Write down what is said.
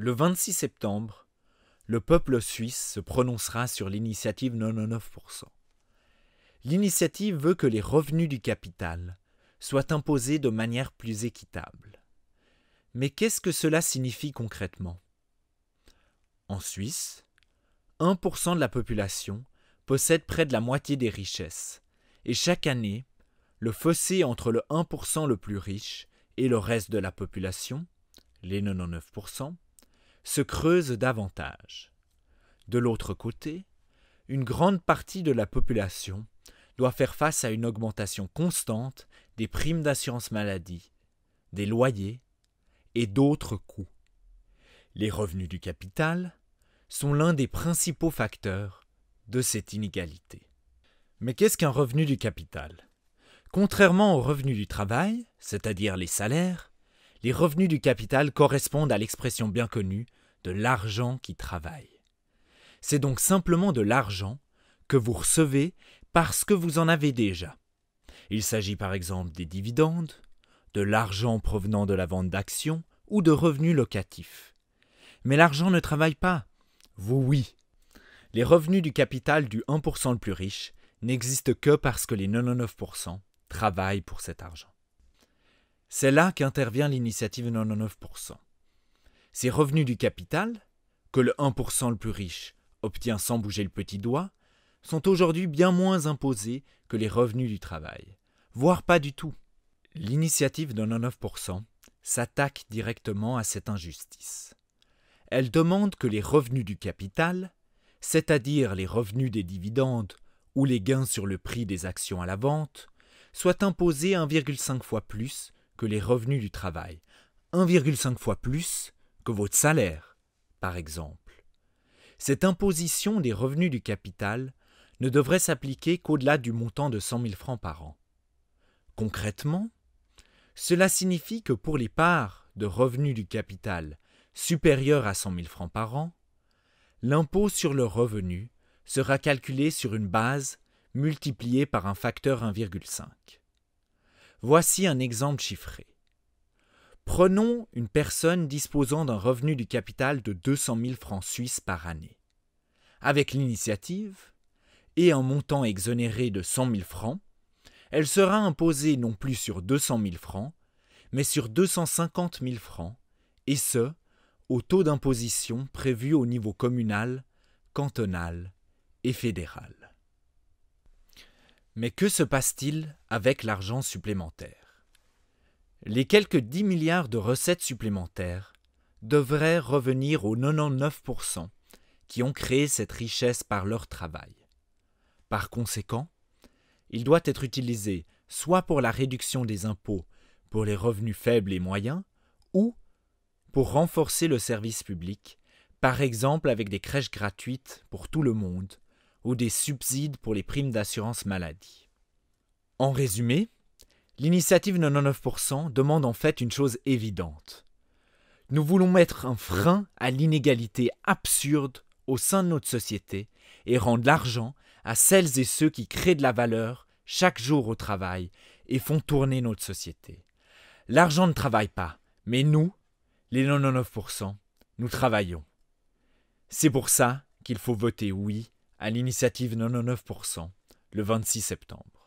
Le 26 septembre, le peuple suisse se prononcera sur l'initiative 99%. L'initiative veut que les revenus du capital soient imposés de manière plus équitable. Mais qu'est-ce que cela signifie concrètement ? En Suisse, 1% de la population possède près de la moitié des richesses, et chaque année, le fossé entre le 1% le plus riche et le reste de la population, les 99%, se creuse davantage. De l'autre côté, une grande partie de la population doit faire face à une augmentation constante des primes d'assurance maladie, des loyers et d'autres coûts. Les revenus du capital sont l'un des principaux facteurs de cette inégalité. Mais qu'est-ce qu'un revenu du capital ? Contrairement aux revenus du travail, c'est-à-dire les salaires, les revenus du capital correspondent à l'expression bien connue de l'argent qui travaille. C'est donc simplement de l'argent que vous recevez parce que vous en avez déjà. Il s'agit par exemple des dividendes, de l'argent provenant de la vente d'actions ou de revenus locatifs. Mais l'argent ne travaille pas. Vous, oui. Les revenus du capital du 1% le plus riche n'existent que parce que les 99% travaillent pour cet argent. C'est là qu'intervient l'initiative 99%. Ces revenus du capital, que le 1% le plus riche obtient sans bouger le petit doigt, sont aujourd'hui bien moins imposés que les revenus du travail, voire pas du tout. L'initiative 99% s'attaque directement à cette injustice. Elle demande que les revenus du capital, c'est-à-dire les revenus des dividendes ou les gains sur le prix des actions à la vente, soient imposés 1,5 fois plus que les revenus du travail, 1,5 fois plus que votre salaire, par exemple. Cette imposition des revenus du capital ne devrait s'appliquer qu'au-delà du montant de 100 000 francs par an. Concrètement, cela signifie que pour les parts de revenus du capital supérieures à 100 000 francs par an, l'impôt sur le revenu sera calculé sur une base multipliée par un facteur 1,5. Voici un exemple chiffré. Prenons une personne disposant d'un revenu du capital de 200 000 francs suisses par année. Avec l'initiative et un montant exonéré de 100 000 francs, elle sera imposée non plus sur 200 000 francs, mais sur 250 000 francs, et ce, au taux d'imposition prévu au niveau communal, cantonal et fédéral. Mais que se passe-t-il avec l'argent supplémentaire ? Les quelques 10 milliards de recettes supplémentaires devraient revenir aux 99% qui ont créé cette richesse par leur travail. Par conséquent, il doit être utilisé soit pour la réduction des impôts pour les revenus faibles et moyens, ou pour renforcer le service public, par exemple avec des crèches gratuites pour tout le monde, ou des subsides pour les primes d'assurance maladie. En résumé, l'initiative 99% demande en fait une chose évidente. Nous voulons mettre un frein à l'inégalité absurde au sein de notre société et rendre l'argent à celles et ceux qui créent de la valeur chaque jour au travail et font tourner notre société. L'argent ne travaille pas, mais nous, les 99%, nous travaillons. C'est pour ça qu'il faut voter oui à l'initiative 99% le 26 septembre.